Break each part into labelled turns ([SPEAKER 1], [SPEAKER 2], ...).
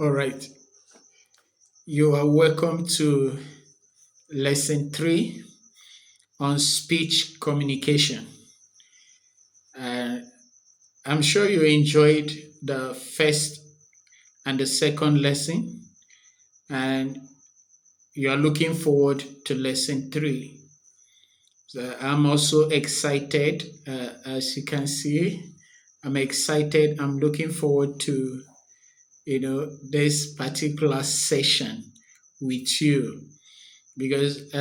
[SPEAKER 1] All right. You are welcome to lesson 3 on speech communication. Uh, I'm sure you enjoyed the first and the second lesson, and you are looking forward to lesson 3. So I'm also excited, as you can see. I'm excited. I'm looking forward to this particular session with you because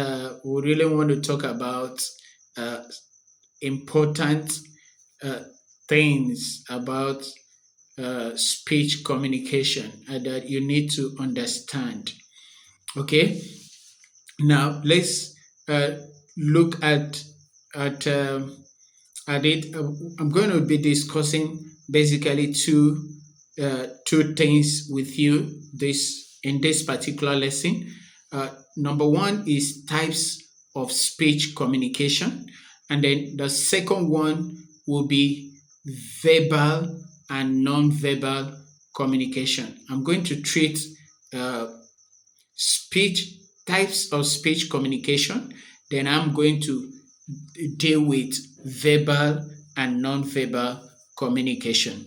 [SPEAKER 1] we really want to talk about uh, important uh, things about speech communication that you need to understand. Okay, now let's uh, look at at it. I'm going to be discussing basically two things with you this in this particular lesson. Number one is types of speech communication, and then the second one will be verbal and non-verbal communication. I'm going to treat uh, speech types of speech communication. Then I'm going to deal with verbal and non-verbal communication.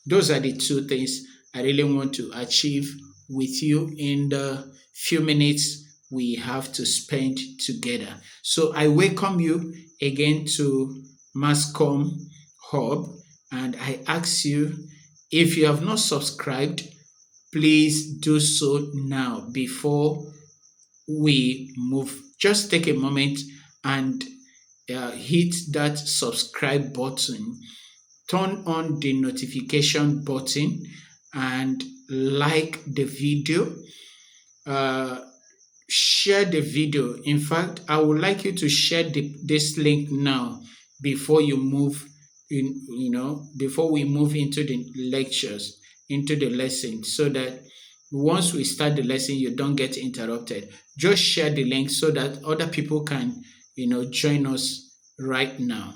[SPEAKER 1] Those are the two things I really want to achieve with you in the few minutes we have to spend together. So I welcome you again to Mascom Hub, and I ask you, if you have not subscribed, please do so now before we move. Just take a moment and hit that subscribe button, turn on the notification button, and like the video. Uh, Share the video. In fact, I would like you to share this link now before you move in, before we move into the lectures, into the lesson, so that once we start the lesson, you don't get interrupted. Just share the link so that other people can, join us right now.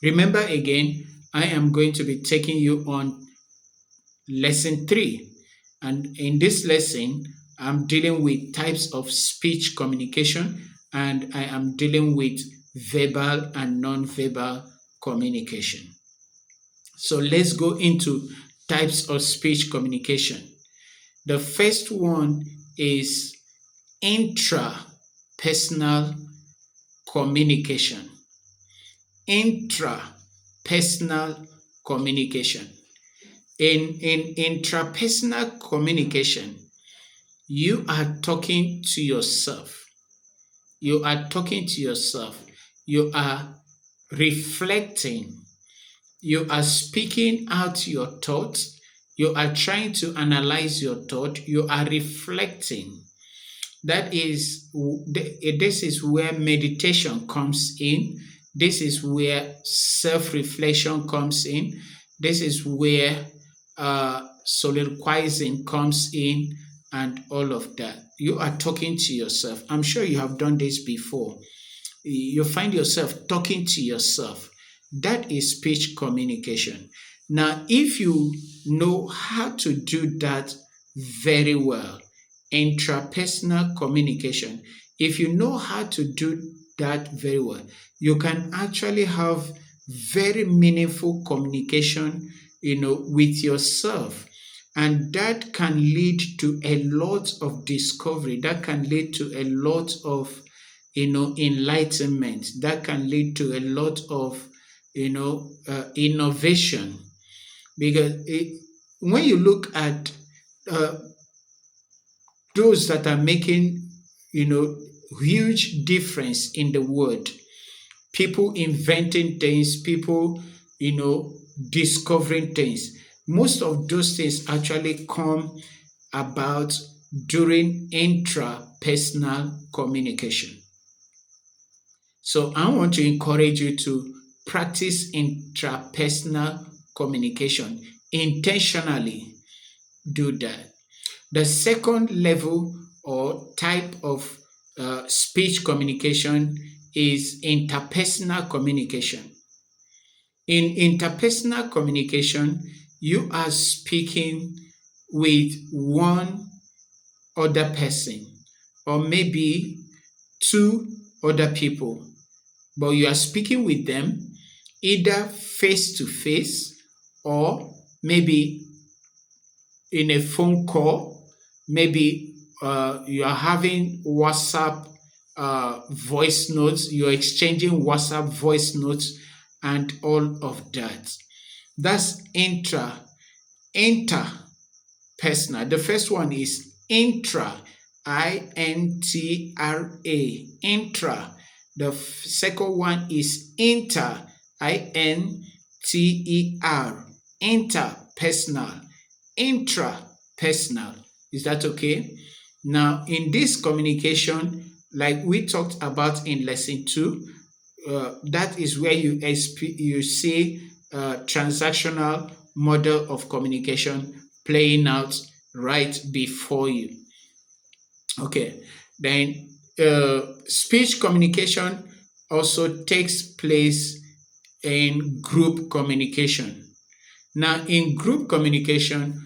[SPEAKER 1] Remember again, I am going to be taking you on lesson 3. And in this lesson, I'm dealing with types of speech communication, and I am dealing with verbal and non-verbal communication. So let's go into types of speech communication. The first one is intrapersonal communication. Intrapersonal communication. In intrapersonal communication, you are talking to yourself. You are talking to yourself. You are reflecting. You are speaking out your thoughts. You are trying to analyze your thought. You are reflecting. This is where meditation comes in. This is where self-reflection comes in. This is where soliloquizing comes in, and all of that. You are talking to yourself. I'm sure you have done this before. You find yourself talking to yourself. That is speech communication. Now, if you know how to do that very well, intrapersonal communication, if you know how to do that very well, you can actually have very meaningful communication, with yourself. And that can lead to a lot of discovery. That can lead to a lot of, enlightenment. That can lead to a lot of, innovation. Because when you look at uh, those that are making, huge difference in the world, people inventing things, people, discovering things. Most of those things actually come about during intrapersonal communication. So I want to encourage you to practice intrapersonal communication intentionally. Do that. The second level or type of speech communication is interpersonal communication. In interpersonal communication, you are speaking with one other person, or maybe two other people, but you are speaking with them either face to face or maybe in a phone call, maybe you are having WhatsApp voice notes, you're exchanging WhatsApp voice notes, and all of that. That's interpersonal. The first one is intra, INTRA, intra. The second one is inter, INTER, interpersonal, intrapersonal. Is that okay? Now, in this communication, like we talked about in lesson 2, that is where you see transactional model of communication playing out right before you. Okay, then speech communication also takes place in group communication. Now, in group communication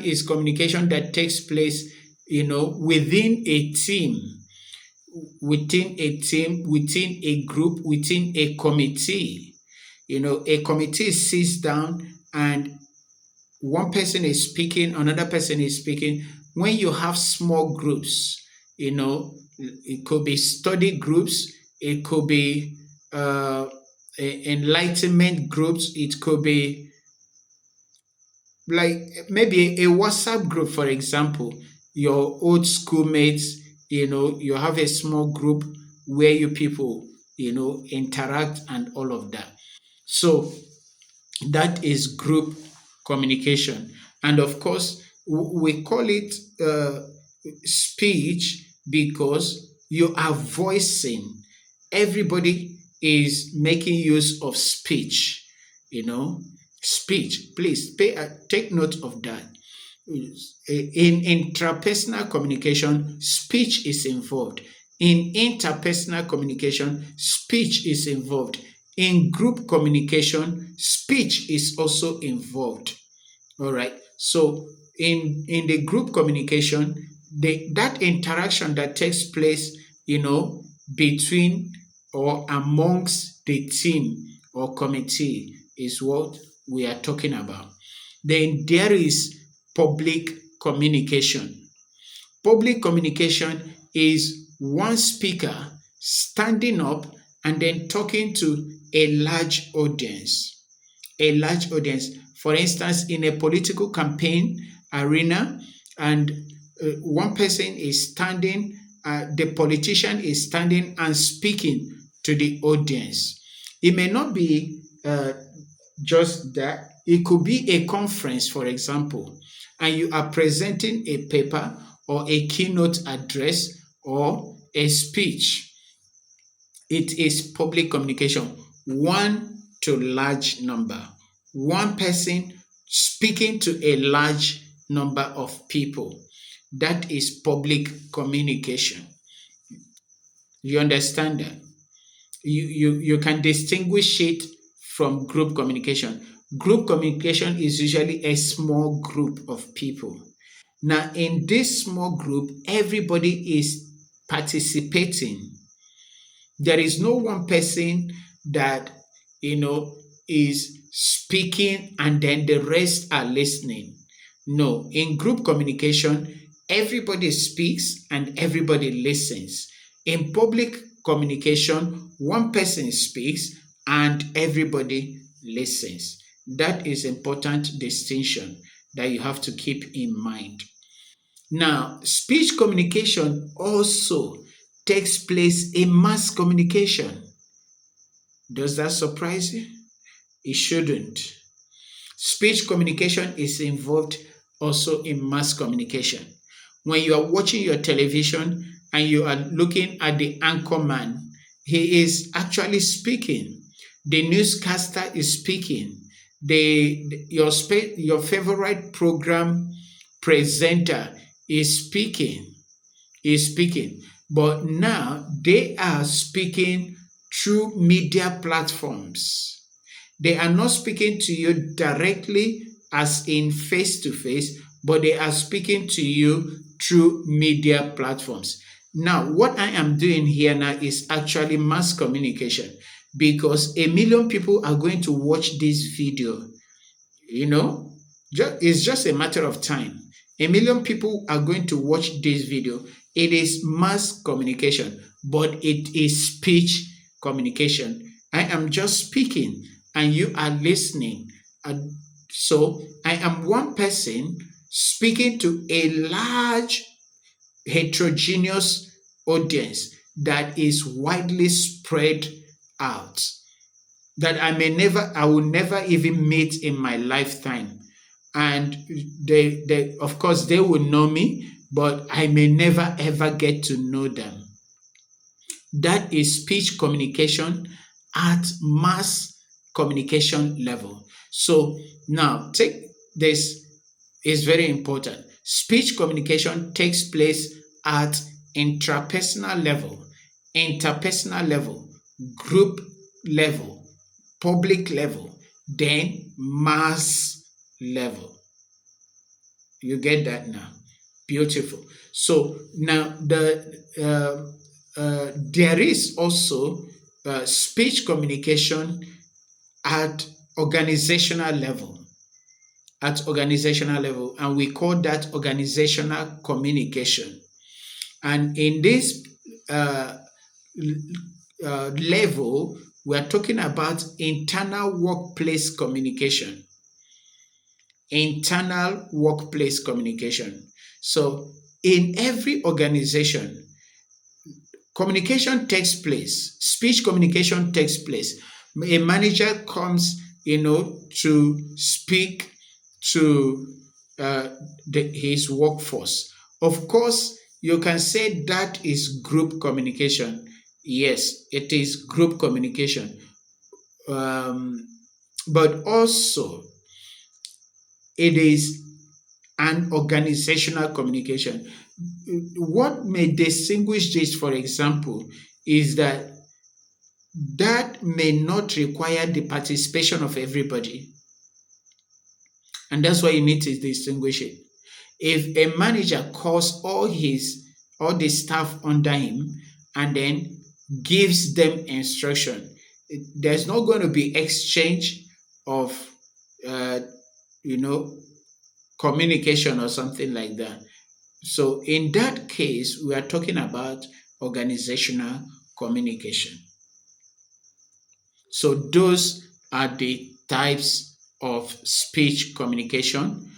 [SPEAKER 1] is communication that takes place, within a team, within a group, within a committee. A committee sits down and one person is speaking, another person is speaking. When you have small groups, it could be study groups, it could be enlightenment groups, it could be like maybe a WhatsApp group, for example, your old schoolmates, you have a small group where you people, interact and all of that. So that is group communication. And of course, we call it speech because you are voicing. Everybody is making use of speech, speech. Please take note of that. In intrapersonal communication, speech is involved. In interpersonal communication, speech is involved. In group communication, speech is also involved. All right. So in the group communication, that interaction that takes place, between or amongst the team or committee is what we are talking about. Then there is public communication. Public communication is one speaker standing up and then talking to a large audience. A large audience. For instance, in a political campaign arena, and one person is standing, the politician is standing and speaking to the audience. It may not be just that. It could be a conference, for example, and you are presenting a paper or a keynote address or a speech. It is public communication, one to large number, one person speaking to a large number of people. That is public communication. You understand that? You can distinguish it from group communication. Group communication is usually a small group of people. Now, in this small group, everybody is participating. There is no one person that, is speaking and then the rest are listening. No, in group communication, everybody speaks and everybody listens. In public communication, one person speaks and everybody listens. That is important distinction that you have to keep in mind. Now, speech communication also takes place in mass communication. Does that surprise you? It shouldn't. Speech communication is involved also in mass communication. When you are watching your television and you are looking at the anchorman, he is actually speaking. The newscaster is speaking. Your favorite program presenter is speaking. But now they are speaking through media platforms. They are not speaking to you directly as in face to face, but they are speaking to you through media platforms. Now, what I am doing here now is actually mass communication, because a million people are going to watch this video. You know, it's just a matter of time. A million people are going to watch this video. It is mass communication, but it is speech communication. I am just speaking and you are listening. And so I am one person speaking to a large heterogeneous audience that is widely spread out, that I will never even meet in my lifetime. And of course, they will know me, but I may never ever get to know them. That is speech communication at mass communication level. So now take this, is very important. Speech communication takes place at intrapersonal level, interpersonal level, group level, public level, then mass level. You get that now? Beautiful. So now there is also speech communication at organizational level. And we call that organizational communication. And in this level, we are talking about internal workplace communication. Internal workplace communication. So in every organization, communication takes place, speech communication takes place. A manager comes, to speak to his workforce. Of course, you can say that is group communication. Yes, it is group communication. But also, it is an organizational communication. What may distinguish this, for example, is that may not require the participation of everybody. And that's why you need to distinguish it. If a manager calls all the staff under him and then gives them instruction, there's not going to be exchange of communication or something like that. So in that case, we are talking about organizational communication. So those are the types of speech communication,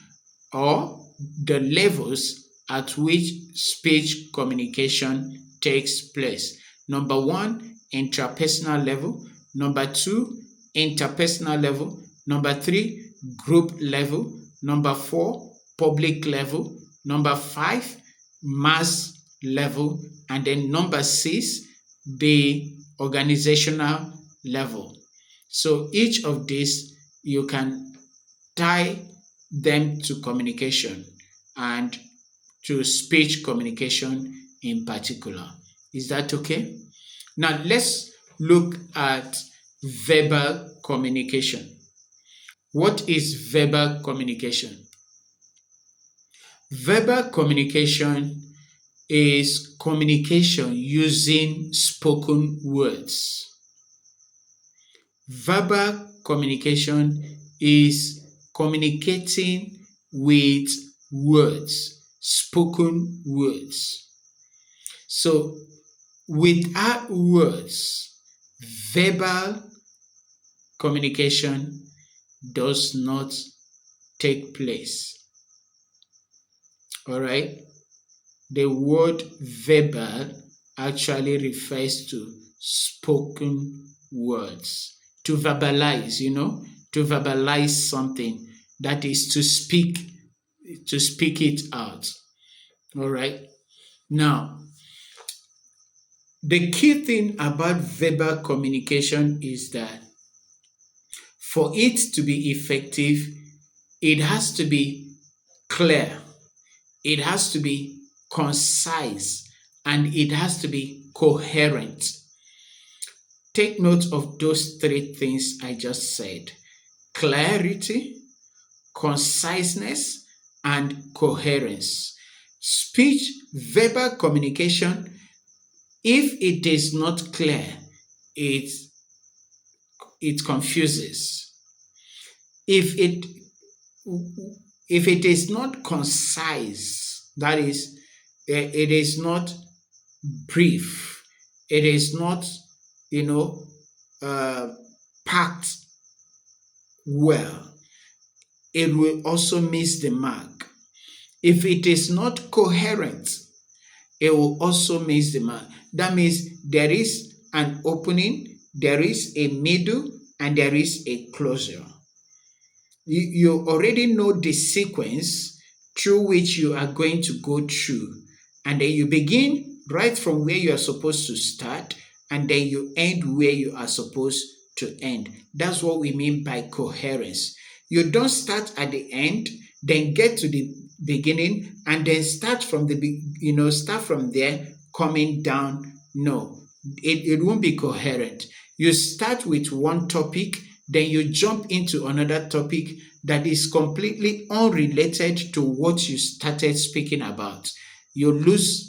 [SPEAKER 1] or the levels at which speech communication takes place. Number one, intrapersonal level. Number two, interpersonal level. Number three, group level. Number four, public level. Number five, mass level. And then number six, the organizational level. So each of these, you can tie them to communication and to speech communication in particular. Is that okay? Now let's look at verbal communication. What is verbal communication? Verbal communication is communication using spoken words. Verbal communication is communicating with words, spoken words. So without words, verbal communication does not take place. All right? The word verbal actually refers to spoken words. To verbalize, to verbalize something, that is to speak it out. All right? Now, the key thing about verbal communication is that for it to be effective, it has to be clear, it has to be concise, and it has to be coherent. Take note of those three things I just said: clarity, conciseness, and coherence. Speech, verbal communication, if it is not clear, it, it confuses. If it if it is not concise, that is, it is not brief, it is not, you know, uh, packed well, it will also miss the mark. If it is not coherent, it will also miss the mark. That means there is an opening, there is a middle, and there is a closure. You already know the sequence through which you are going to go through. And then you begin right from where you are supposed to start, and then you end where you are supposed to end. That's what we mean by coherence. You don't start at the end, then get to the beginning, and then start from start from there coming down. No, it won't be coherent. You start with one topic, then you jump into another topic that is completely unrelated to what you started speaking about. You lose,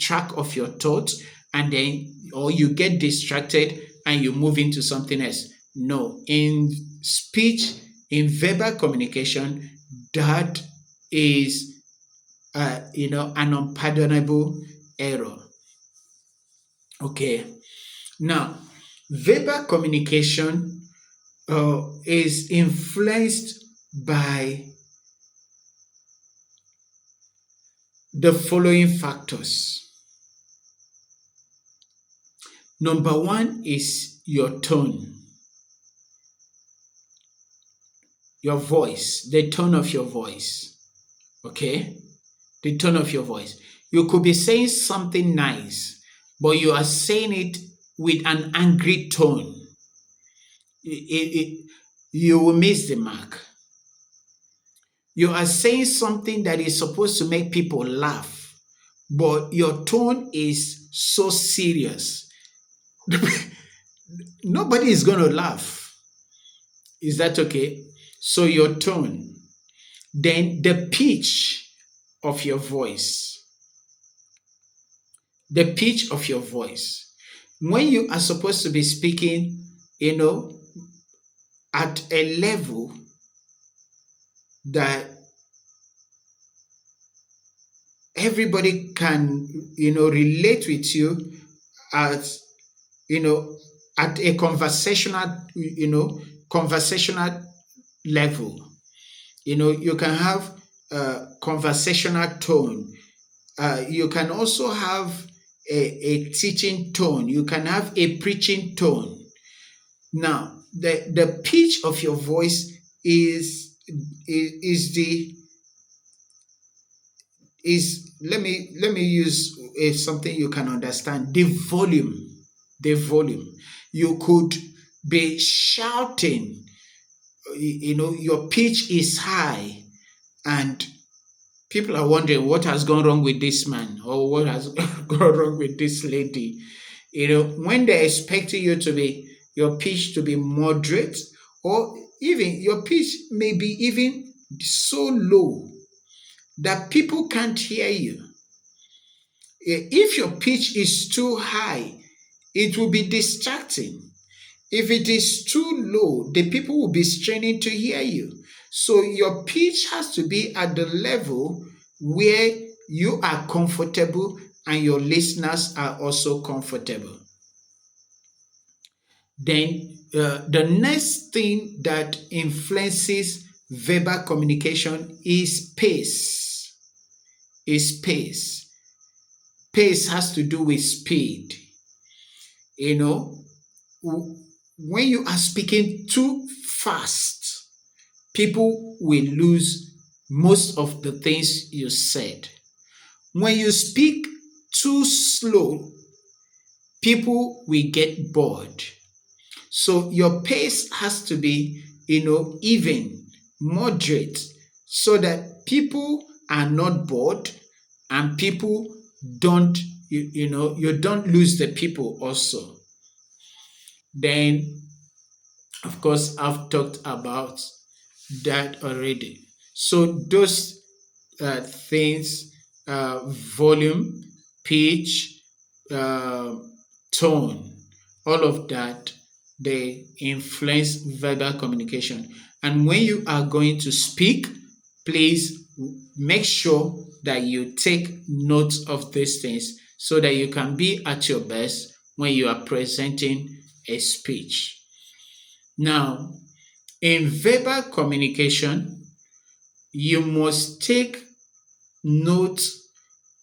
[SPEAKER 1] track of your thoughts, and then, or you get distracted and you move into something else. No, in speech, in verbal communication, that is, an unpardonable error. Okay. Now, verbal communication is influenced by the following factors. Number one is your tone, your voice, the tone of your voice. Okay? The tone of your voice. You could be saying something nice, but you are saying it with an angry tone. You will miss the mark. You are saying something that is supposed to make people laugh, but your tone is so serious. Nobody is going to laugh. Is that okay? So your tone, then the pitch of your voice. The pitch of your voice. When you are supposed to be speaking, at a level that everybody can, relate with you, as, at a conversational level. You can have a conversational tone. You can also have a teaching tone. You can have a preaching tone. Now, the pitch of your voice is let me use something you can understand. The volume. You could be shouting. Your pitch is high, and people are wondering what has gone wrong with this man, or what has gone wrong with this lady. When they're expecting your pitch to be moderate, or even your pitch may be even so low that people can't hear you. If your pitch is too high, it will be distracting. If it is too low, the people will be straining to hear you. So your pitch has to be at the level where you are comfortable and your listeners are also comfortable. Then the next thing that influences verbal communication is pace. Pace has to do with speed. When you are speaking too fast, people will lose most of the things you said. When you speak too slow, people will get bored. So your pace has to be, even, moderate, so that people are not bored and people don't, you don't lose the people also. Then, of course, I've talked about that already. So those things, volume, pitch, uh, tone, all of that, they influence verbal communication. And when you are going to speak, please make sure that you take note of these things so that you can be at your best when you are presenting a speech. Now, in verbal communication, you must take note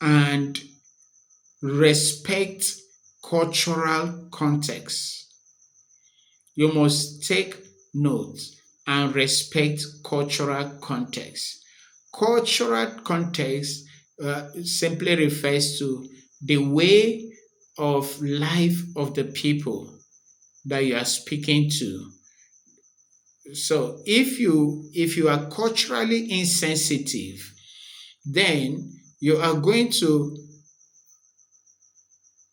[SPEAKER 1] and respect cultural context. You must take note and respect cultural context. Cultural context simply refers to the way of life of the people that you are speaking to. So if you are culturally insensitive, then you are going to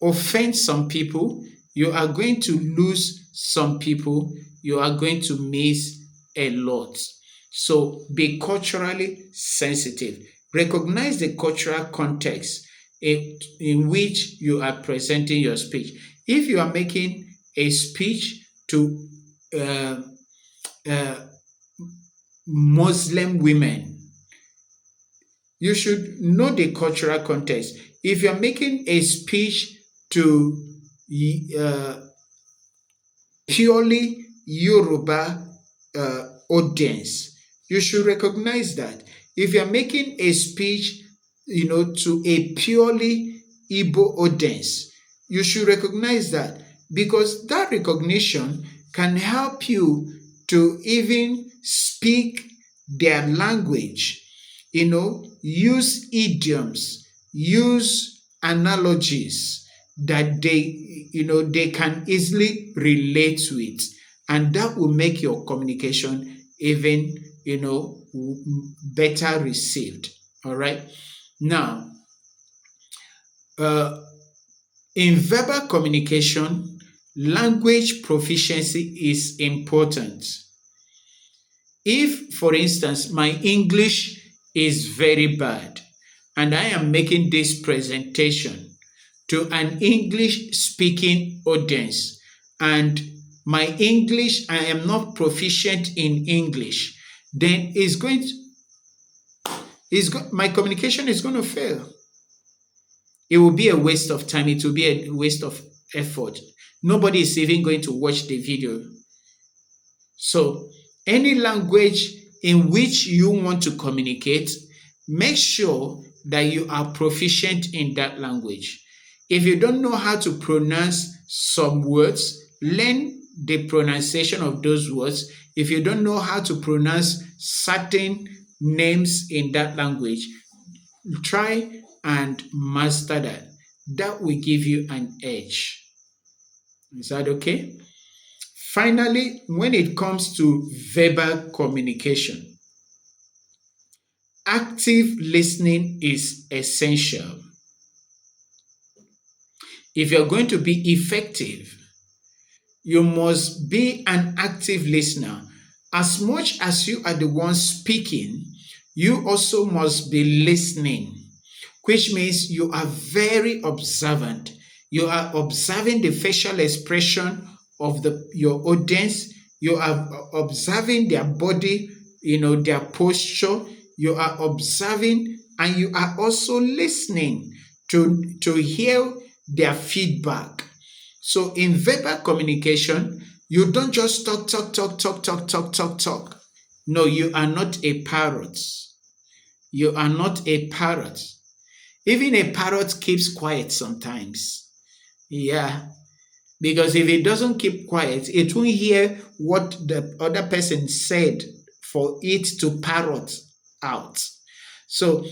[SPEAKER 1] offend some people, you are going to lose some people, you are going to miss a lot. So be culturally sensitive. Recognize the cultural context in which you are presenting your speech. If you are making a speech to uh, uh, Muslim women, you should know the cultural context. If you're making a speech to uh, purely Yoruba audience, you should recognize that. If you're making a speech, to a purely Igbo audience, you should recognize that, because that recognition can help you to even speak their language, use idioms, use analogies that they can easily relate with, and that will make your communication even better received. All right. Now, uh, in verbal communication, language proficiency is important. If, for instance, my English is very bad and I am making this presentation to an English speaking audience, and my English, I am not proficient in English, then my communication is going to fail. It will be a waste of time. It will be a waste of effort. Nobody is even going to watch the video. So, any language in which you want to communicate, make sure that you are proficient in that language. If you don't know how to pronounce some words, learn the pronunciation of those words. If you don't know how to pronounce certain names in that language, try and master that. That will give you an edge. Is that okay? Finally, when it comes to verbal communication, active listening is essential. If you're going to be effective, you must be an active listener. As much as you are the one speaking, you also must be listening, which means you are very observant. You are observing the facial expression of your audience. You are observing their body, their posture. You are observing, and you are also listening to hear their feedback. So in verbal communication, you don't just talk, talk, talk, talk, talk, talk, talk, talk. No, you are not a parrot. You are not a parrot. Even a parrot keeps quiet sometimes. Yeah. Because if it doesn't keep quiet, it won't hear what the other person said for it to parrot out. So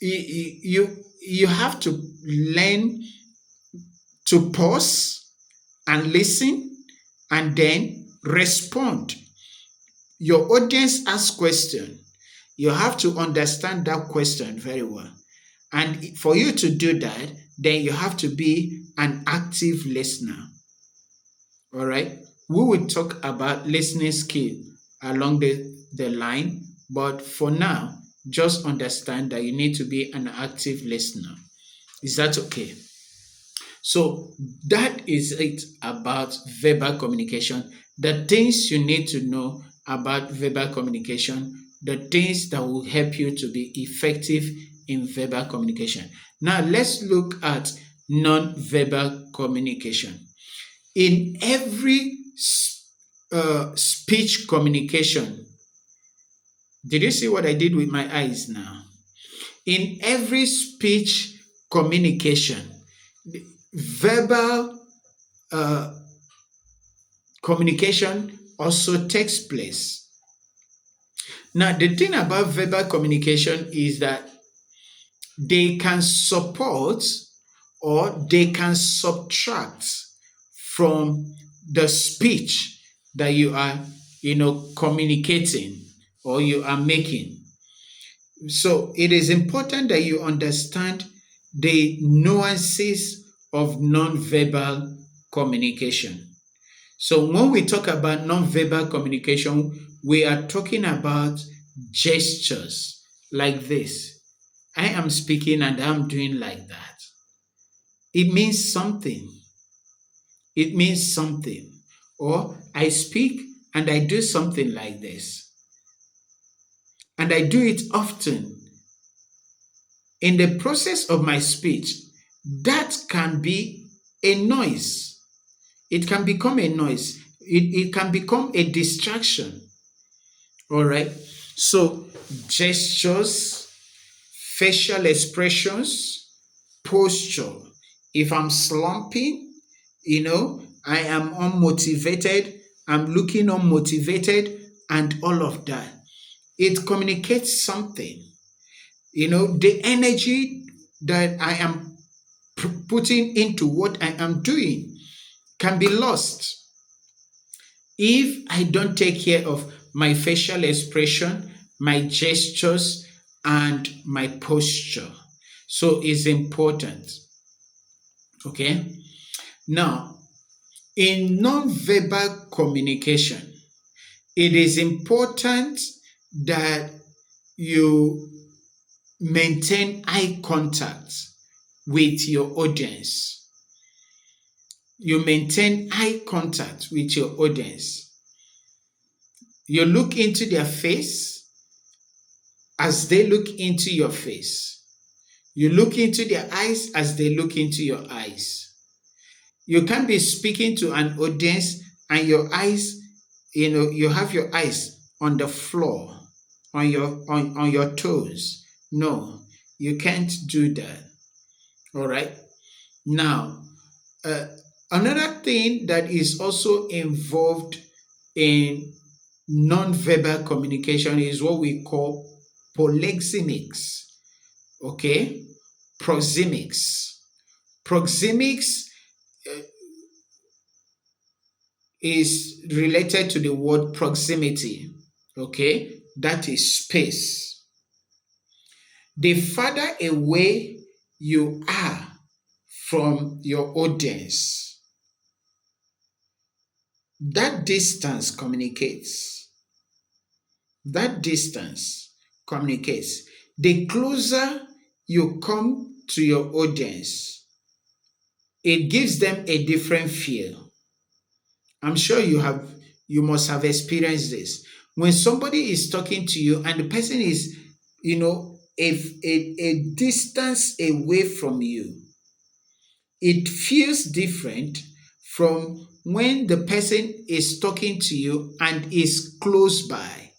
[SPEAKER 1] you have to learn to pause and listen and then respond. Your audience asks question. You have to understand that question very well. And for you to do that, then you have to be an active listener. All right. We will talk about listening skill along the line, but for now, just understand that you need to be an active listener. Is that okay? So that is it about verbal communication. The things you need to know about verbal communication, the things that will help you to be effective in verbal communication. Now let's look at non-verbal communication. In every speech communication, did you see what I did with my eyes now? In every speech communication, verbal communication also takes place. Now, the thing about verbal communication is that they can support or they can subtract from the speech that you are, communicating or you are making. So it is important that you understand the nuances of non-verbal communication. So when we talk about non-verbal communication, we are talking about gestures like this. I am speaking and I'm doing like that. It means something. It means something. Or I speak and I do something like this. And I do it often. In the process of my speech, that can be a noise. It can become a noise. It can become a distraction. All right. So gestures, facial expressions, posture. If I'm slumping, I am unmotivated, I'm looking unmotivated, and all of that. It communicates something. The energy that I am putting into what I am doing can be lost if I don't take care of my facial expression, my gestures, and my posture. So it's important. Okay? Now, in non-verbal communication, it is important that you maintain eye contact with your audience. You maintain eye contact with your audience. You look into their face as they look into your face. You look into their eyes as they look into your eyes. You can't be speaking to an audience and your eyes, you have your eyes on the floor, on your toes. No, you can't do that. All right. Now, another thing that is also involved in non-verbal communication is what we call polexemics. Okay, proxemics. Proxemics is related to the word proximity. Okay, that is space. The farther away you are from your audience, that distance communicates. That distance communicates. The closer you come to your audience, it gives them a different feel. I'm sure you must have experienced this. When somebody is talking to you and the person is, a distance away from you, it feels different from when the person is talking to you and is close by,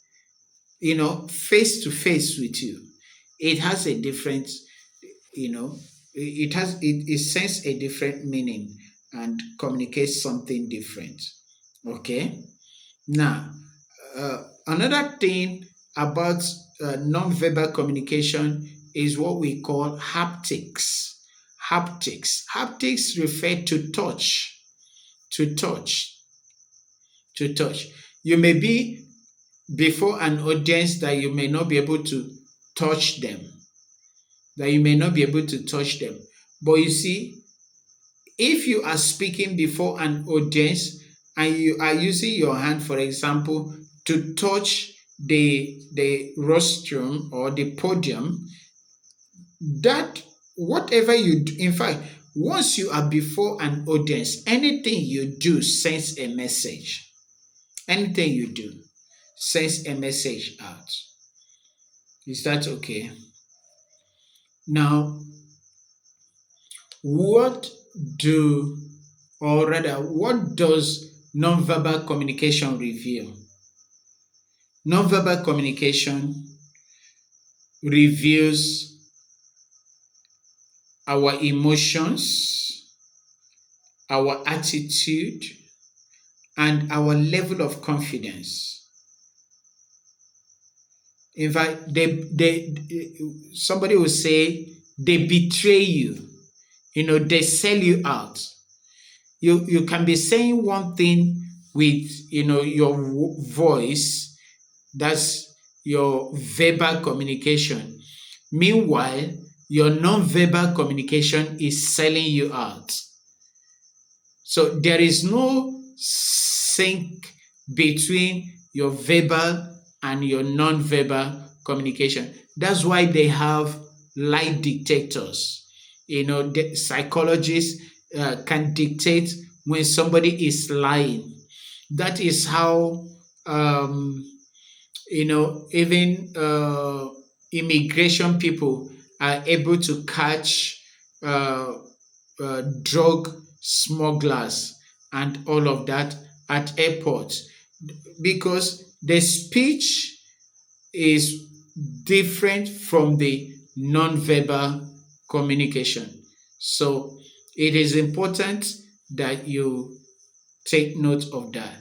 [SPEAKER 1] face to face with you. It has a different, it sends a different meaning and communicates something different. Okay. Now, another thing about non-verbal communication is what we call haptics. Haptics refer to touch. To touch. You may be before an audience that you may not be able to touch them. But you see, if you are speaking before an audience and you are using your hand, for example, to touch the rostrum or the podium, that whatever you do, in fact, once you are before an audience, anything you do sends a message. Anything you do sends a message out. Is that okay? Now, what do, or rather, what does nonverbal communication reveal? Nonverbal communication reveals our emotions, our attitude, and our level of confidence. In fact, somebody will say they betray you. They sell you out. You can be saying one thing with your voice. That's your verbal communication. Meanwhile, your non-verbal communication is selling you out. So there is no sync between your verbal and your non-verbal communication. That's why they have lie detectors. The psychologists can dictate when somebody is lying. That is how even immigration people are able to catch drug smugglers and all of that at airports, because the speech is different from the non-verbal communication. So it is important that you take note of that.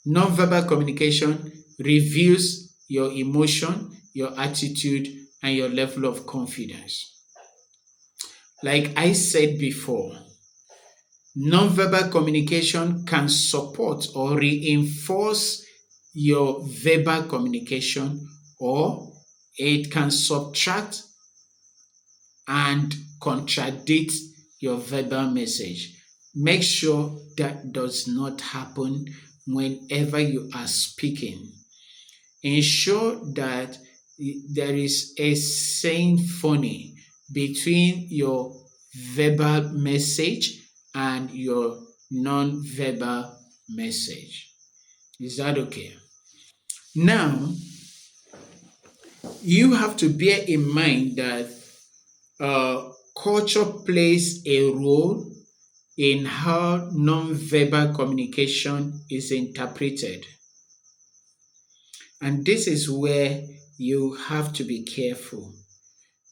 [SPEAKER 1] Non-verbal communication reveals your emotion, your attitude, and your level of confidence. Like I said before, non-verbal communication can support or reinforce your verbal communication, or it can subtract and contradict your verbal message. Make sure that does not happen whenever you are speaking. Ensure that there is a symphony between your verbal message and your non-verbal message. Is that okay? Now, you have to bear in mind that culture plays a role in how non-verbal communication is interpreted. And this is where you have to be careful,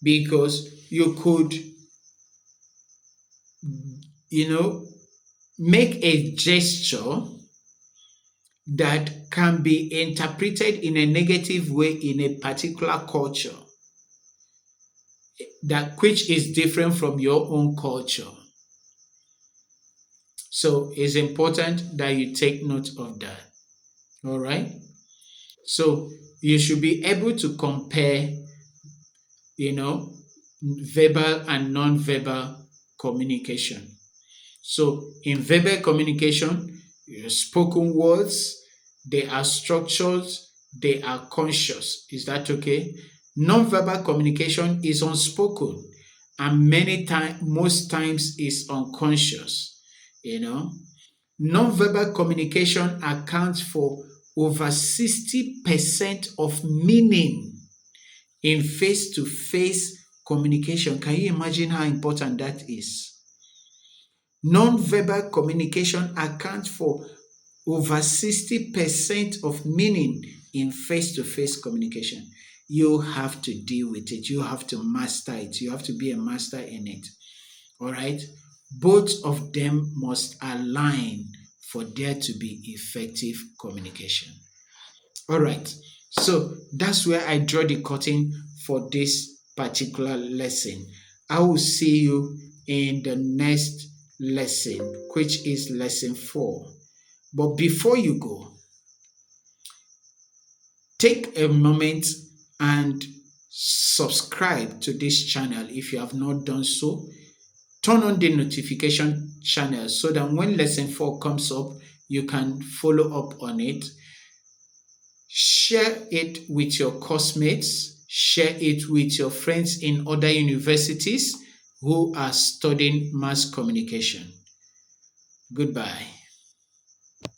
[SPEAKER 1] because you could, make a gesture that can be interpreted in a negative way in a particular culture, that which is different from your own culture. So it's important that you take note of that. All right. So you should be able to compare, verbal and non-verbal communication. So in verbal communication, spoken words, they are structured, they are conscious. Is that okay? Non-verbal communication is unspoken, and most times is unconscious. Non-verbal communication accounts for over 60% of meaning in face-to-face communication. Can you imagine how important that is? Non-verbal communication accounts for over 60% of meaning in face-to-face communication. You have to deal with it. You have to master it. You have to be a master in it. All right? Both of them must align for there to be effective communication. All right. So that's where I draw the curtain for this particular lesson. I will see you in the next lesson, which is lesson 4. But before you go, take a moment and subscribe to this channel if you have not done so. Turn on the notification channel so that when lesson 4 comes up, you can follow up on it. Share it with your classmates, share it with your friends in other universities who are studying mass communication. Goodbye.